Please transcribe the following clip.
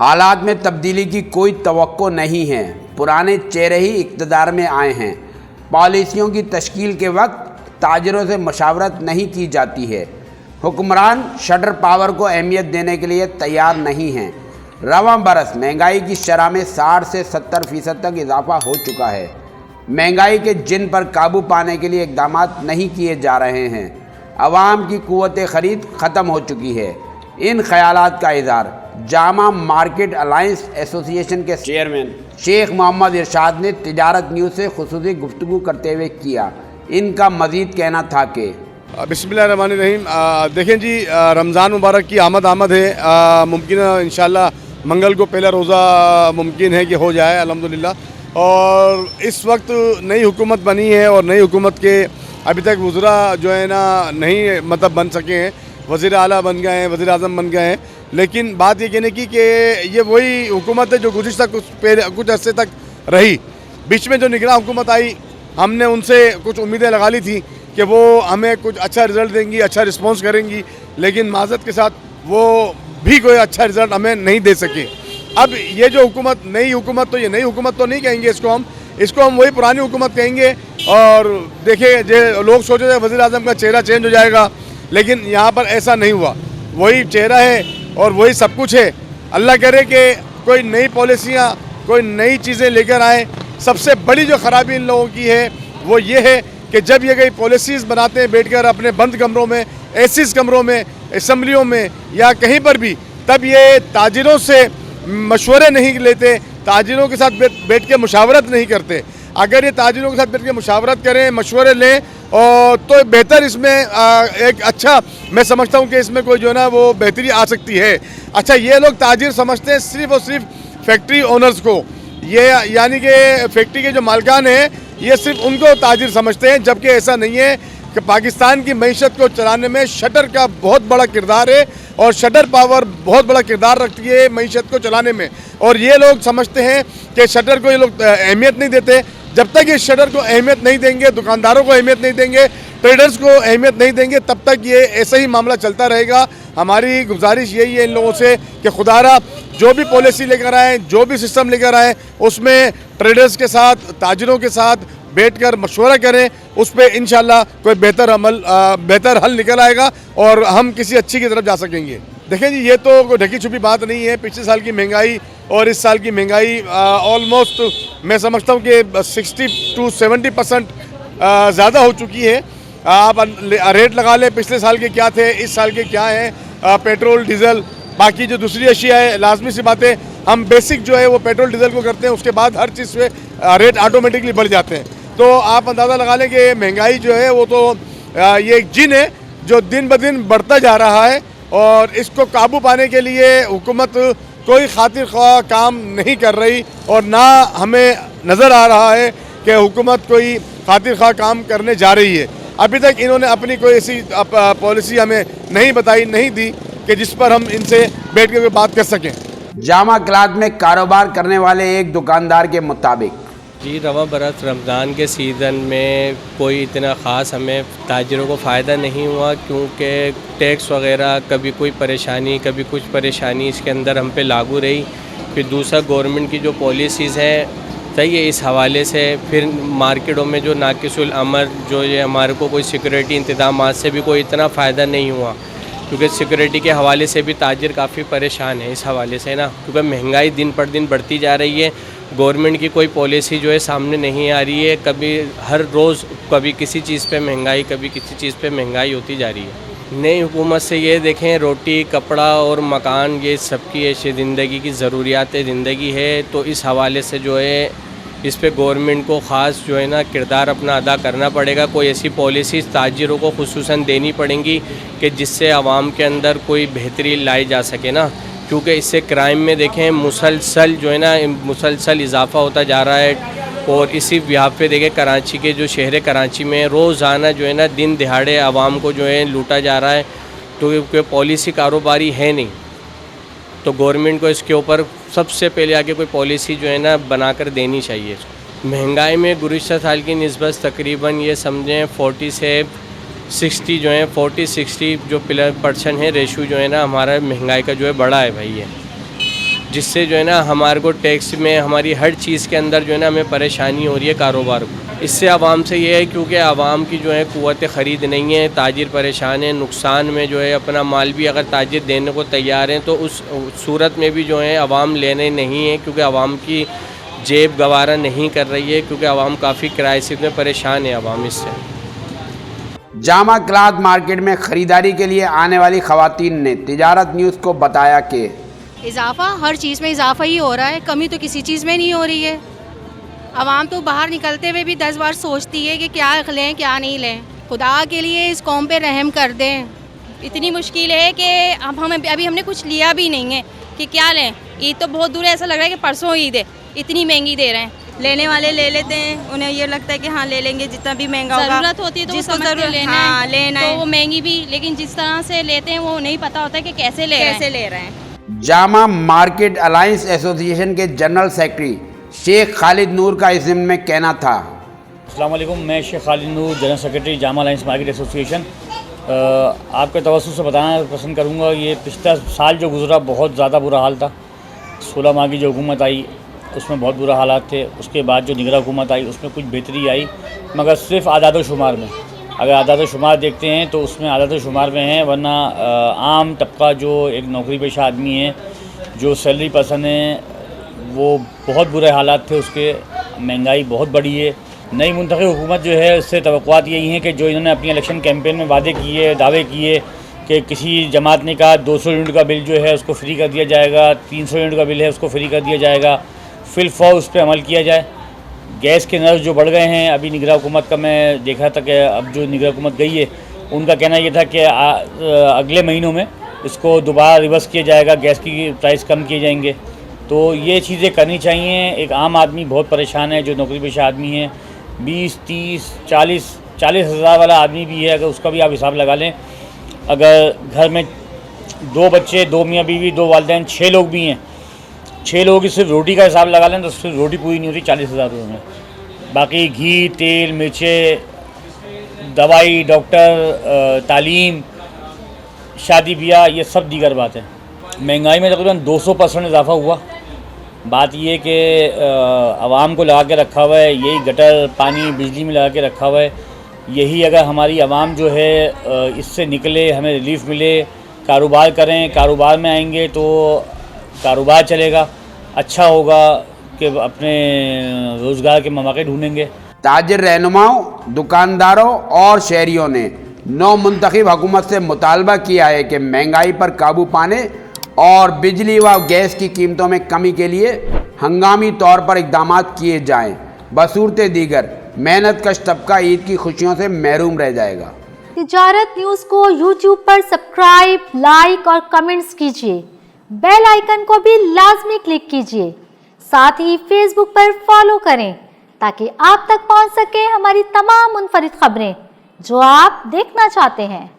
हालात में तब्दीली की कोई तवक्को नहीं है। पुराने चेहरे ही इक़्तिदार में आए हैं। पॉलिसियों की तश्कील के वक्त ताजिरों से मशावरत नहीं की जाती है। हुक्मरान शटर पावर को अहमियत देने के लिए तैयार नहीं हैं। रवां बरस महंगाई की शरह में 60 से 70% तक इजाफा हो चुका है। महंगाई के जिन पर काबू पाने के लिए इकदाम नहीं किए जा रहे हैं। अवाम की कुव्वत ख़रीद ख़त्म हो चुकी है। इन ख्यालात का इज़हार जामा मार्केट अलायंस एसोसिएशन के चेयरमैन शेख मोहम्मद इरशाद ने तिजारत न्यूज़ से खुसूसी गुफ्तगू करते हुए किया। इनका मज़ीद कहना था कि बिस्मिल्लाहिर्रहमानिर्रहीम। देखें जी, रमज़ान मुबारक की आमद है। मुमकिन है इंशाअल्लाह मंगल को पहला रोज़ा मुमकिन है कि हो जाए अल्हम्दुलिल्लाह। और इस वक्त नई हुकूमत बनी है और नई हुकूमत के अभी तक वज़रा जो है ना नहीं मतलब बन सके हैं। वज़ीर आला बन गए हैं, वज़ीर आज़म बन गए हैं, लेकिन बात ये कहने की कि ये वही हुकूमत है जो गुज़िश्ता कुछ अरसे तक रही। बीच में जो निगरान हुकूमत आई, हमने उनसे कुछ उम्मीदें लगा ली थी कि वो हमें कुछ अच्छा रिज़ल्ट देंगी, अच्छा रिस्पॉन्स करेंगी, लेकिन माज़रत के साथ वो भी कोई अच्छा रिज़ल्ट हमें नहीं दे सके। अब ये जो हुकूमत, नई हुकूमत, तो ये नई हुकूमत तो नहीं कहेंगे इसको हम वही पुरानी हुकूमत कहेंगे। और देखिए, जो लोग सोचे थे वज़ीर आज़म का चेहरा चेंज हो जाएगा, लेकिन यहाँ पर ऐसा नहीं हुआ। वही चेहरा है और वही सब कुछ है। अल्लाह करे कि कोई नई पॉलिसियाँ, कोई नई चीज़ें लेकर आए। सबसे बड़ी जो ख़राबी इन लोगों की है वो ये है कि जब ये कई पॉलिसीज़ बनाते हैं बैठकर अपने बंद कमरों में, एसीज कमरों में, असम्बलियों में या कहीं पर भी, तब ये ताजिरों से मशवरे नहीं लेते, ताजिरों के साथ बैठ के मुशावरत नहीं करते। अगर ये ताजिरों के साथ बैठ के मुशावरत करें, मशवरे लें, और तो बेहतर इसमें एक अच्छा, मैं समझता हूँ कि इसमें कोई जो है ना वो बेहतरी आ सकती है। अच्छा, ये लोग ताजिर समझते हैं सिर्फ़ और सिर्फ फैक्ट्री ओनर्स को, ये यानी कि फैक्ट्री के जो मालिकान हैं ये सिर्फ उनको ताजिर समझते हैं, जबकि ऐसा नहीं है कि पाकिस्तान की मईशत को चलाने में शटर का बहुत बड़ा किरदार है और शटर पावर बहुत बड़ा किरदार रखती है मईशत को चलाने में। और ये लोग समझते हैं कि शटर को ये लोग अहमियत नहीं देते। जब तक ये शटर को अहमियत नहीं देंगे, दुकानदारों को अहमियत नहीं देंगे, ट्रेडर्स को अहमियत नहीं देंगे, तब तक ये ऐसा ही मामला चलता रहेगा। हमारी गुजारिश यही है इन लोगों से कि खुदारा जो भी पॉलिसी लेकर आएँ, जो भी सिस्टम लेकर आएँ, उसमें ट्रेडर्स के साथ, ताजिरों के साथ बैठकर मशवरा करें। उस पर इंशाल्लाह कोई बेहतर हल निकल आएगा और हम किसी अच्छी की तरफ जा सकेंगे। देखें जी, ये तो कोई ढकी छुपी बात नहीं है। पिछले साल की महंगाई और इस साल की महंगाई ऑलमोस्ट मैं समझता हूँ कि 60 to 70% ज़्यादा हो चुकी है। आप रेट लगा लें, पिछले साल के क्या थे, इस साल के क्या हैं। पेट्रोल, डीज़ल, बाकी जो दूसरी अशिया है, लाजमी सी बात है, हम बेसिक जो है वो पेट्रोल डीज़ल को करते हैं, उसके बाद हर चीज़ पे रेट ऑटोमेटिकली बढ़ जाते हैं। तो आप अंदाज़ा लगा लें कि महंगाई जो है वो तो ये एक जिन है जो दिन ब दिन बढ़ता जा रहा है। और इसको काबू पाने के लिए हुकूमत कोई खातिर ख्वाह काम नहीं कर रही और ना हमें नज़र आ रहा है कि हुकूमत कोई खातिर ख्वाह काम करने जा रही है। अभी तक इन्होंने अपनी कोई ऐसी पॉलिसी हमें नहीं बताई, नहीं दी कि जिस पर हम इनसे बैठ कर बात कर सकें। जामा क्लॉथ में कारोबार करने वाले एक दुकानदार के मुताबिक जी, रवां बरस रमज़ान के सीज़न में कोई इतना ख़ास हमें ताजिरों को फ़ायदा नहीं हुआ, क्योंकि टैक्स वग़ैरह कभी कोई परेशानी, कभी कुछ परेशानी इसके अंदर हम पे लागू रही। फिर दूसरा, गवर्नमेंट की जो पॉलिसीज़ हैं सही है, इस हवाले से फिर मार्केटों में जो नाकिसुल अमर जो ये हमारे को कोई सिक्योरिटी इंतज़ाम से भी कोई इतना फ़ायदा नहीं हुआ, क्योंकि सिक्योरिटी के हवाले से भी ताजिर काफ़ी परेशान है इस हवाले से ना, क्योंकि महंगाई दिन पर दिन बढ़ती जा रही है। गवर्नमेंट की कोई पॉलिसी जो है सामने नहीं आ रही है। कभी हर रोज़ कभी किसी चीज़ पे महंगाई, कभी किसी चीज़ पे महंगाई होती जा रही है। नई हुकूमत से ये देखें, रोटी, कपड़ा और मकान, ये सबकी ऐसी ज़िंदगी की ज़रूरियात ज़िंदगी है। तो इस हवाले से जो है इस पे गवर्नमेंट को ख़ास जो है ना किरदार अपना अदा करना पड़ेगा। कोई ऐसी पॉलिसीज़ ताजिरों को खुसूसन देनी पड़ेंगी कि जिससे आवाम के अंदर कोई बेहतरी लाई जा सके ना, क्योंकि इससे क्राइम में देखें मुसलसल जो है ना मुसलसल इजाफ़ा होता जा रहा है। और इसी ब्याह पे देखें, कराची के जो शहर कराची में रोज़ाना जो है ना दिन दिहाड़े आवाम को जो है लूटा जा रहा है। तो कोई पॉलिसी कारोबारी है नहीं, तो गवर्नमेंट को इसके ऊपर सबसे पहले आके कोई पॉलिसी जो है ना बनाकर देनी चाहिए। महंगाई में गुज़िश्ता साल की निस्बत तकरीबन ये समझें 40 से 60 जो है 40-60 जो % है रेशो जो है ना हमारा महंगाई का जो है बड़ा है भाई है। जिससे जो है ना हमारे को टैक्स में हमारी हर चीज़ के अंदर जो है ना हमें परेशानी हो रही है कारोबार को। इससे आवाम से ये है क्योंकि आवाम की जो है क़ुव्वत ख़रीद नहीं है, ताजिर परेशान है, नुकसान में जो है अपना माल भी अगर ताजिर देने को तैयार हैं तो उस सूरत में भी जो है आवाम लेने नहीं है, क्योंकि आवाम की जेब गवारा नहीं कर रही है, क्योंकि आवाम काफ़ी क्राइसिस में परेशान है आवाम इससे। जामा क्लॉथ मार्केट में ख़रीदारी के लिए आने वाली ख़वातीन ने तिजारत न्यूज़ को बताया कि इजाफा हर चीज़ में इजाफा ही हो रहा है, कमी तो किसी चीज़ में नहीं हो रही है। आवाम तो बाहर निकलते हुए भी 10 बार सोचती है कि क्या लें क्या नहीं लें। खुदा के लिए इस कौम पे रहम कर दें। इतनी मुश्किल है कि अब अभी हमने कुछ लिया भी नहीं है कि क्या लें। ईद तो बहुत दूर है, ऐसा लग रहा है कि परसों ईद है, इतनी महंगी दे रहे हैं। लेने वाले ले लेते हैं, उन्हें ये लगता है कि हाँ ले लेंगे जितना भी महंगा होगा। ज़रूरत होती है तो जिसको समझ के लेना हाँ, है, लेना तो है वो महंगी भी, लेकिन जिस तरह से लेते हैं वो नहीं पता होता है कि कैसे ले रहे हैं। जामा मार्केट अलायंस एसोसिएशन के जनरल सेक्रेटरी शेख खालिद नूर का इस ज़िम्न में कहना था। अस्सलाम वालेकुम, मैं Sheikh Khalid Noor, general secretary Jama alliance market association. आपके तवज्जो से बताना पसंद करूँगा, ये पिछला साल जो गुज़रा बहुत ज़्यादा बुरा हाल था। 16 माह की जो हुकूमत आई उसमें बहुत बुरा हालात थे। उसके बाद जो निगरान हुकूमत आई उसमें कुछ बेहतरी आई, मगर सिर्फ आदाद शुमार में। अगर आदाद शुमार देखते हैं तो उसमें आदाद शुमार में है, वरना आम तबका जो एक नौकरी पेशा आदमी है, जो सैलरी पर्सन है, वो बहुत बुरे हालात थे उसके। महंगाई बहुत बढ़ी है। नई मुंतखब हुकूमत जो है उससे तवक्कुआत यही हैं कि जो इन्होंने अपनी इलेक्शन कैंपेन में वादे किए, दावे किए कि किसी जमात ने कहा 200 यूनिट का बिल जो है उसको फ्री कर दिया जाएगा, 300 यूनिट का बिल है उसको फ्री कर दिया जाएगा, फिलफौर उस पर अमल किया जाए। गैस के नर्स जो बढ़ गए हैं, अभी निगरान हुकूमत का मैं देखा था कि अब जो निगरान हुकूमत गई है उनका कहना ये था कि अगले महीनों में इसको दोबारा रिवर्स किया जाएगा, गैस की प्राइस कम किए जाएंगे। तो ये चीज़ें करनी चाहिए। एक आम आदमी बहुत परेशान है, जो नौकरी पेशा आदमी है, 20, 30, 40 हज़ार वाला आदमी भी है, अगर उसका भी आप हिसाब लगा लें। अगर घर में 2 बच्चे, 2 मियाँ बीवी, 2 वालिदैन, 6 लोग भी हैं, 6 लोगों की सिर्फ रोटी का हिसाब लगा लें तो सिर्फ रोटी पूरी नहीं होती 40 हज़ार रुपये में। बाकी घी, तेल, मिर्चें, दवाई, डॉक्टर, तालीम, शादी ब्याह, ये सब दीगर बात है। महंगाई में तकरीबन 200% इजाफा हुआ। बात ये कि आवाम को लगा के रखा हुआ है, यही गटर पानी बिजली में लगा के रखा हुआ है। यही अगर हमारी आवाम जो है इससे निकले, हमें रिलीफ मिले, कारोबार करें, कारोबार में आएंगे तो कारोबार चलेगा, अच्छा होगा कि अपने रोज़गार के मौके ढूंढेंगे। ताजिर रहनुमाओं, दुकानदारों और शहरियों ने नौ मुंतखब हुकूमत से मुतालबा किया है कि महंगाई पर काबू पाने और बिजली व गैस की कीमतों में कमी के लिए हंगामी तौर पर इक़दाम किए जाएँ। बसूरत दीगर मेहनतकश तबका ईद की खुशियों से महरूम रह जाएगा। तिजारत न्यूज़ को यूट्यूब पर सब्सक्राइब, लाइक और कमेंट्स कीजिए। बेल आइकन को भी लाजमी क्लिक कीजिए। साथ ही फेसबुक पर फॉलो करें ताकि आप तक पहुंच सके हमारी तमाम मुनफरिद खबरें जो आप देखना चाहते हैं।